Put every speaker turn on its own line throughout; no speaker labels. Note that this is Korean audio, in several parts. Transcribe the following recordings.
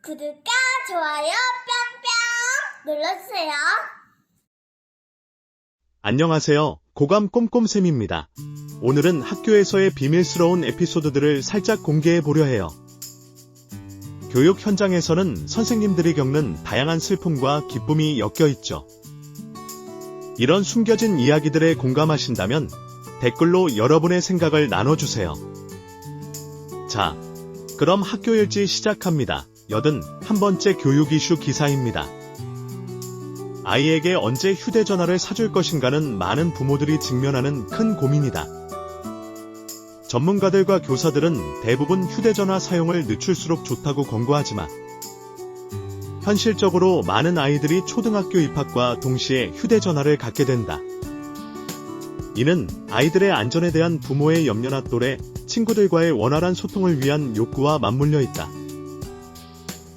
구독과 좋아요 뿅뿅 눌러주세요.
안녕하세요. 고감 꼼꼼쌤입니다. 오늘은 학교에서의 비밀스러운 에피소드들을 살짝 공개해 보려 해요. 교육 현장에서는 선생님들이 겪는 다양한 슬픔과 기쁨이 엮여 있죠. 이런 숨겨진 이야기들에 공감하신다면 댓글로 여러분의 생각을 나눠주세요. 자, 그럼 학교 일지 시작합니다. 81번째 교육 이슈 기사입니다. 아이에게 언제 휴대전화를 사줄 것인가는 많은 부모들이 직면하는 큰 고민이다. 전문가들과 교사들은 대부분 휴대전화 사용을 늦출수록 좋다고 권고하지만 현실적으로 많은 아이들이 초등학교 입학과 동시에 휴대전화를 갖게 된다. 이는 아이들의 안전에 대한 부모의 염려나 또래, 친구들과의 원활한 소통을 위한 욕구와 맞물려 있다.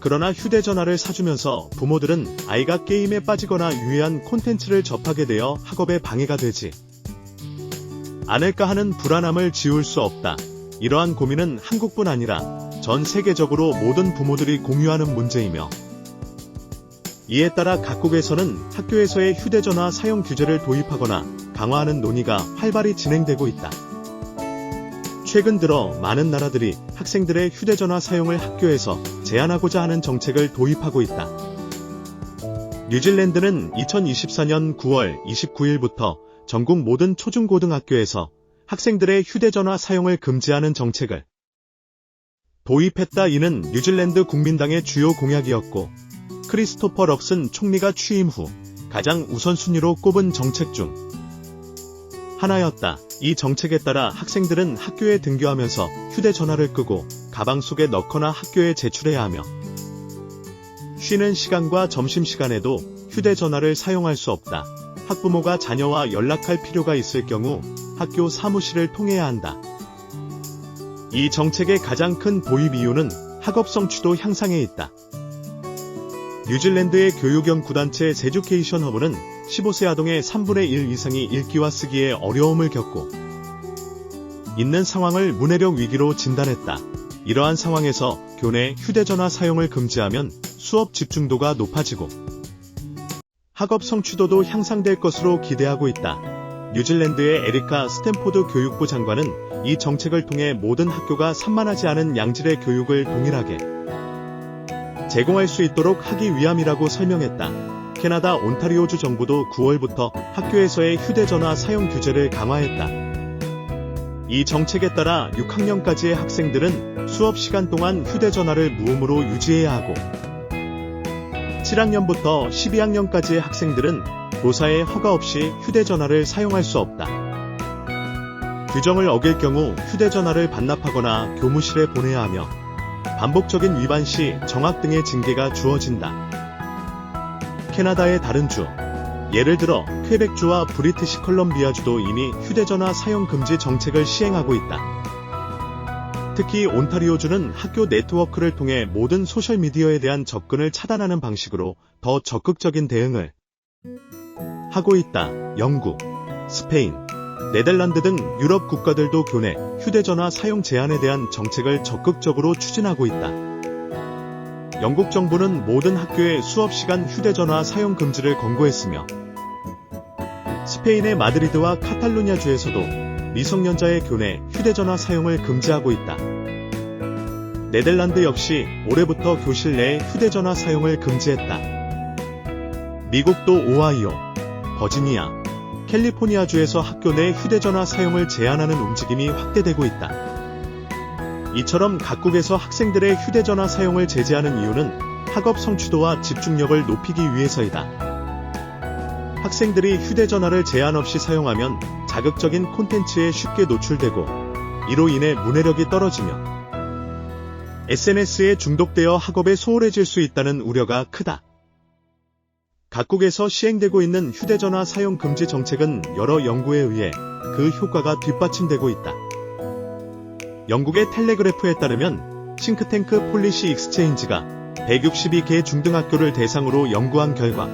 그러나 휴대전화를 사주면서 부모들은 아이가 게임에 빠지거나 유해한 콘텐츠를 접하게 되어 학업에 방해가 되지 않을까 하는 불안함을 지울 수 없다. 이러한 고민은 한국뿐 아니라 전 세계적으로 모든 부모들이 공유하는 문제이며 이에 따라 각국에서는 학교에서의 휴대전화 사용 규제를 도입하거나 강화하는 논의가 활발히 진행되고 있다. 최근 들어 많은 나라들이 학생들의 휴대전화 사용을 학교에서 제한하고자 하는 정책을 도입하고 있다. 뉴질랜드는 2024년 9월 29일부터 전국 모든 초중고등학교에서 학생들의 휴대전화 사용을 금지하는 정책을 도입했다. 이는 뉴질랜드 국민당의 주요 공약이었고 크리스토퍼 럭슨 총리가 취임 후 가장 우선순위로 꼽은 정책 중 하나였다. 이 정책에 따라 학생들은 학교에 등교하면서 휴대전화를 끄고 가방 속에 넣거나 학교에 제출해야 하며 쉬는 시간과 점심시간에도 휴대전화를 사용할 수 없다. 학부모가 자녀와 연락할 필요가 있을 경우 학교 사무실을 통해야 한다. 이 정책의 가장 큰 도입 이유는 학업 성취도 향상에 있다. 뉴질랜드의 교육연구단체 세듀케이션 허브는 15세 아동의 3분의 1 이상이 읽기와 쓰기에 어려움을 겪고 있는 상황을 문해력 위기로 진단했다. 이러한 상황에서 교내 휴대전화 사용을 금지하면 수업 집중도가 높아지고 학업 성취도도 향상될 것으로 기대하고 있다. 뉴질랜드의 에리카 스탠포드 교육부 장관은 이 정책을 통해 모든 학교가 산만하지 않은 양질의 교육을 동일하게 제공할 수 있도록 하기 위함이라고 설명했다. 캐나다 온타리오주 정부도 9월부터 학교에서의 휴대전화 사용 규제를 강화했다. 이 정책에 따라 6학년까지의 학생들은 수업 시간 동안 휴대전화를 무음으로 유지해야 하고 7학년부터 12학년까지의 학생들은 교사의 허가 없이 휴대전화를 사용할 수 없다. 규정을 어길 경우 휴대전화를 반납하거나 교무실에 보내야 하며 반복적인 위반 시 정학 등의 징계가 주어진다. 캐나다의 다른 주, 예를 들어 퀘벡주와 브리티시 컬럼비아주도 이미 휴대전화 사용 금지 정책을 시행하고 있다. 특히 온타리오주는 학교 네트워크를 통해 모든 소셜미디어에 대한 접근을 차단하는 방식으로 더 적극적인 대응을 하고 있다. 영국, 스페인, 네덜란드 등 유럽 국가들도 교내 휴대전화 사용 제한에 대한 정책을 적극적으로 추진하고 있다. 영국 정부는 모든 학교의 수업시간 휴대전화 사용 금지를 권고했으며 스페인의 마드리드와 카탈루냐주에서도 미성년자의 교내 휴대전화 사용을 금지하고 있다. 네덜란드 역시 올해부터 교실 내 휴대전화 사용을 금지했다. 미국도 오하이오, 버지니아, 캘리포니아주에서 학교 내 휴대전화 사용을 제한하는 움직임이 확대되고 있다. 이처럼 각국에서 학생들의 휴대전화 사용을 제재하는 이유는 학업 성취도와 집중력을 높이기 위해서이다. 학생들이 휴대전화를 제한 없이 사용하면 자극적인 콘텐츠에 쉽게 노출되고 이로 인해 문해력이 떨어지며 SNS에 중독되어 학업에 소홀해질 수 있다는 우려가 크다. 각국에서 시행되고 있는 휴대전화 사용 금지 정책은 여러 연구에 의해 그 효과가 뒷받침되고 있다. 영국의 텔레그래프에 따르면 싱크탱크 폴리시 익스체인지가 162개 중등학교를 대상으로 연구한 결과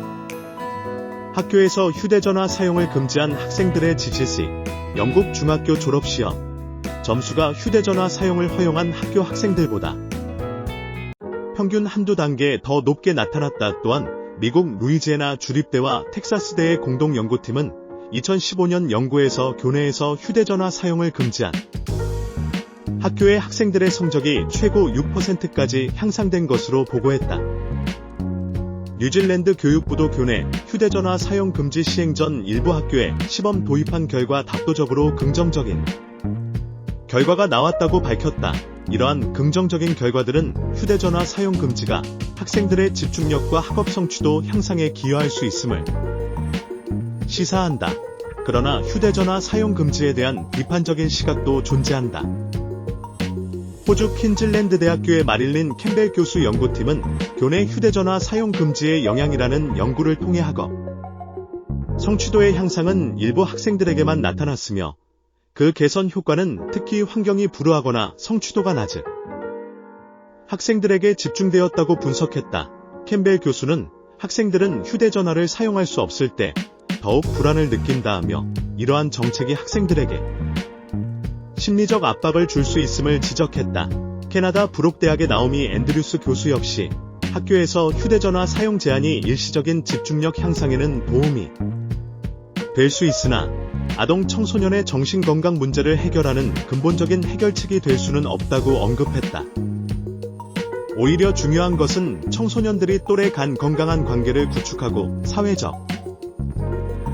학교에서 휴대전화 사용을 금지한 학생들의 GCSE, 영국 중학교 졸업시험 점수가 휴대전화 사용을 허용한 학교 학생들보다 평균 한두 단계 더 높게 나타났다. 또한 미국 루이지애나 주립대와 텍사스대의 공동 연구팀은 2015년 연구에서 교내에서 휴대전화 사용을 금지한 학교의 학생들의 성적이 최고 6%까지 향상된 것으로 보고했다. 뉴질랜드 교육부도 교내 휴대전화 사용 금지 시행 전 일부 학교에 시범 도입한 결과 압도적으로 긍정적인 결과가 나왔다고 밝혔다. 이러한 긍정적인 결과들은 휴대전화 사용 금지가 학생들의 집중력과 학업 성취도 향상에 기여할 수 있음을 시사한다. 그러나 휴대전화 사용 금지에 대한 비판적인 시각도 존재한다. 호주 퀸즐랜드 대학교의 마릴린 캠벨 교수 연구팀은 교내 휴대전화 사용 금지의 영향이라는 연구를 통해 학업 성취도의 향상은 일부 학생들에게만 나타났으며 그 개선 효과는 특히 환경이 불우하거나 성취도가 낮은 학생들에게 집중되었다고 분석했다. 캠벨 교수는 학생들은 휴대전화를 사용할 수 없을 때 더욱 불안을 느낀다며 이러한 정책이 학생들에게 심리적 압박을 줄 수 있음을 지적했다. 캐나다 브룩대학의 나오미 앤드류스 교수 역시 학교에서 휴대전화 사용 제한이 일시적인 집중력 향상에는 도움이 될 수 있으나 아동 청소년의 정신건강 문제를 해결하는 근본적인 해결책이 될 수는 없다고 언급했다. 오히려 중요한 것은 청소년들이 또래 간 건강한 관계를 구축하고 사회적,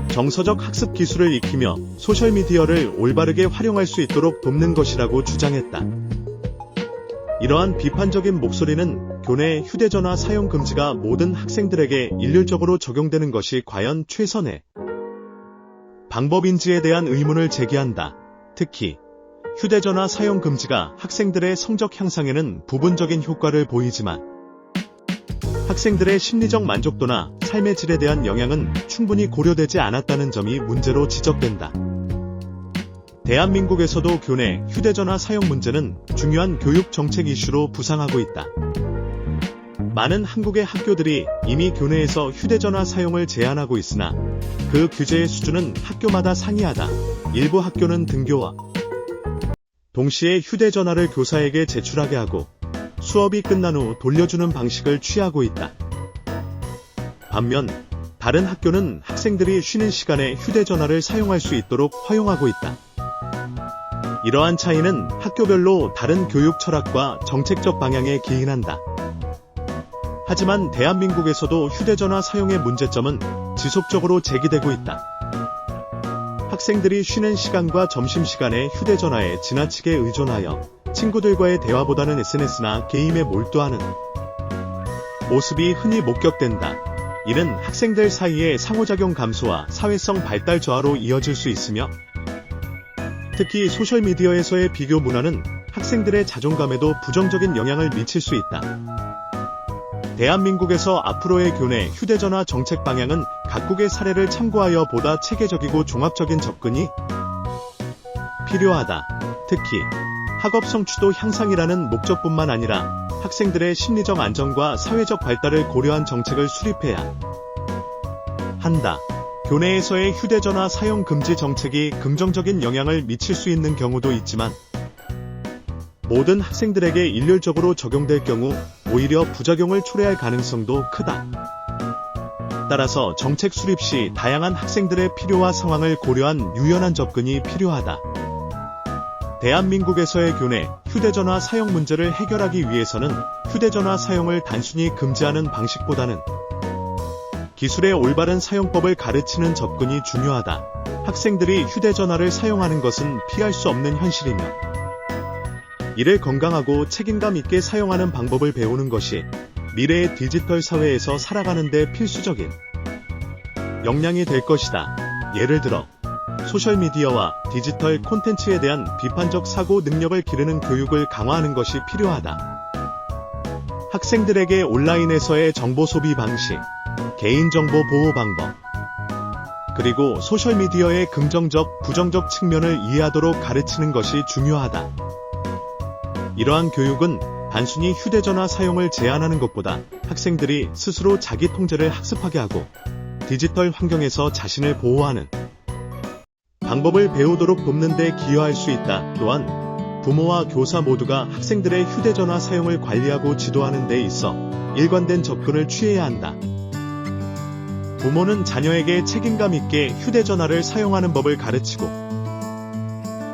정서적 학습 기술을 익히며 소셜미디어를 올바르게 활용할 수 있도록 돕는 것이라고 주장했다. 이러한 비판적인 목소리는 교내 휴대전화 사용 금지가 모든 학생들에게 일률적으로 적용되는 것이 과연 최선의 방법인지에 대한 의문을 제기한다. 특히 휴대전화 사용 금지가 학생들의 성적 향상에는 부분적인 효과를 보이지만 학생들의 심리적 만족도나 삶의 질에 대한 영향은 충분히 고려되지 않았다는 점이 문제로 지적된다. 대한민국에서도 교내 휴대전화 사용 문제는 중요한 교육 정책 이슈로 부상하고 있다. 많은 한국의 학교들이 이미 교내에서 휴대전화 사용을 제한하고 있으나 그 규제의 수준은 학교마다 상이하다. 일부 학교는 등교와 동시에 휴대전화를 교사에게 제출하게 하고 수업이 끝난 후 돌려주는 방식을 취하고 있다. 반면 다른 학교는 학생들이 쉬는 시간에 휴대전화를 사용할 수 있도록 허용하고 있다. 이러한 차이는 학교별로 다른 교육 철학과 정책적 방향에 기인한다. 하지만 대한민국에서도 휴대전화 사용의 문제점은 지속적으로 제기되고 있다. 학생들이 쉬는 시간과 점심시간에 휴대전화에 지나치게 의존하여 친구들과의 대화보다는 SNS나 게임에 몰두하는 모습이 흔히 목격된다. 이는 학생들 사이의 상호작용 감소와 사회성 발달 저하로 이어질 수 있으며 특히 소셜미디어에서의 비교 문화는 학생들의 자존감에도 부정적인 영향을 미칠 수 있다. 대한민국에서 앞으로의 교내 휴대전화 정책 방향은 각국의 사례를 참고하여 보다 체계적이고 종합적인 접근이 필요하다. 특히 학업 성취도 향상이라는 목적뿐만 아니라 학생들의 심리적 안정과 사회적 발달을 고려한 정책을 수립해야 한다. 교내에서의 휴대전화 사용 금지 정책이 긍정적인 영향을 미칠 수 있는 경우도 있지만 모든 학생들에게 일률적으로 적용될 경우 오히려 부작용을 초래할 가능성도 크다. 따라서 정책 수립 시 다양한 학생들의 필요와 상황을 고려한 유연한 접근이 필요하다. 대한민국에서의 교내 휴대전화 사용 문제를 해결하기 위해서는 휴대전화 사용을 단순히 금지하는 방식보다는 기술의 올바른 사용법을 가르치는 접근이 중요하다. 학생들이 휴대전화를 사용하는 것은 피할 수 없는 현실이며 이를 건강하고 책임감 있게 사용하는 방법을 배우는 것이 미래의 디지털 사회에서 살아가는 데 필수적인 역량이 될 것이다. 예를 들어 소셜미디어와 디지털 콘텐츠에 대한 비판적 사고 능력을 기르는 교육을 강화하는 것이 필요하다. 학생들에게 온라인에서의 정보 소비 방식, 개인정보 보호 방법, 그리고 소셜미디어의 긍정적, 부정적 측면을 이해하도록 가르치는 것이 중요하다. 이러한 교육은 단순히 휴대전화 사용을 제한하는 것보다 학생들이 스스로 자기 통제를 학습하게 하고 디지털 환경에서 자신을 보호하는 방법을 배우도록 돕는 데 기여할 수 있다. 또한 부모와 교사 모두가 학생들의 휴대전화 사용을 관리하고 지도하는 데 있어 일관된 접근을 취해야 한다. 부모는 자녀에게 책임감 있게 휴대전화를 사용하는 법을 가르치고,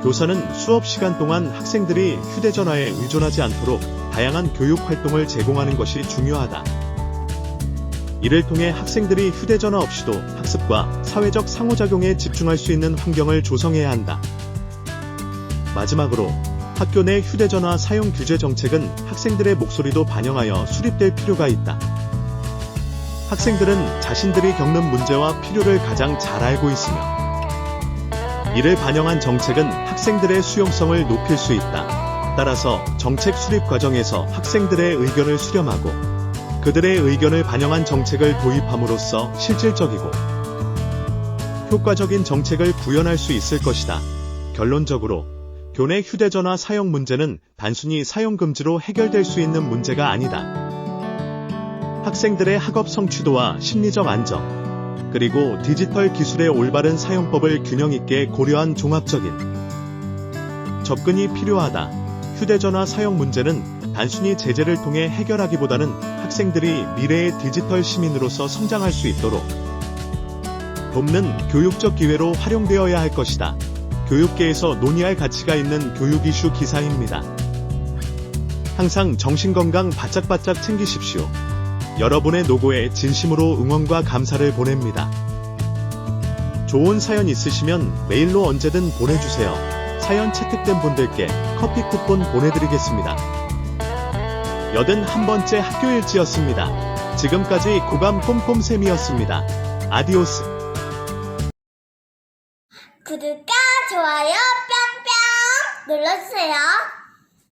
교사는 수업 시간 동안 학생들이 휴대전화에 의존하지 않도록 다양한 교육 활동을 제공하는 것이 중요하다. 이를 통해 학생들이 휴대전화 없이도 학습과 사회적 상호작용에 집중할 수 있는 환경을 조성해야 한다. 마지막으로, 학교 내 휴대전화 사용 규제 정책은 학생들의 목소리도 반영하여 수립될 필요가 있다. 학생들은 자신들이 겪는 문제와 필요를 가장 잘 알고 있으며, 이를 반영한 정책은 학생들의 수용성을 높일 수 있다. 따라서 정책 수립 과정에서 학생들의 의견을 수렴하고 그들의 의견을 반영한 정책을 도입함으로써 실질적이고 효과적인 정책을 구현할 수 있을 것이다. 결론적으로, 교내 휴대전화 사용 문제는 단순히 사용 금지로 해결될 수 있는 문제가 아니다. 학생들의 학업 성취도와 심리적 안정, 그리고 디지털 기술의 올바른 사용법을 균형 있게 고려한 종합적인 접근이 필요하다. 휴대전화 사용 문제는 단순히 제재를 통해 해결하기보다는 학생들이 미래의 디지털 시민으로서 성장할 수 있도록 돕는 교육적 기회로 활용되어야 할 것이다. 교육계에서 논의할 가치가 있는 교육 이슈 기사입니다. 항상 정신건강 바짝바짝 챙기십시오. 여러분의 노고에 진심으로 응원과 감사를 보냅니다. 좋은 사연 있으시면 메일로 언제든 보내주세요. 사연 채택된 분들께 커피 쿠폰 보내드리겠습니다. 81번째 학교일지였습니다. 지금까지 고감 꼼꼼쌤이었습니다. 아디오스.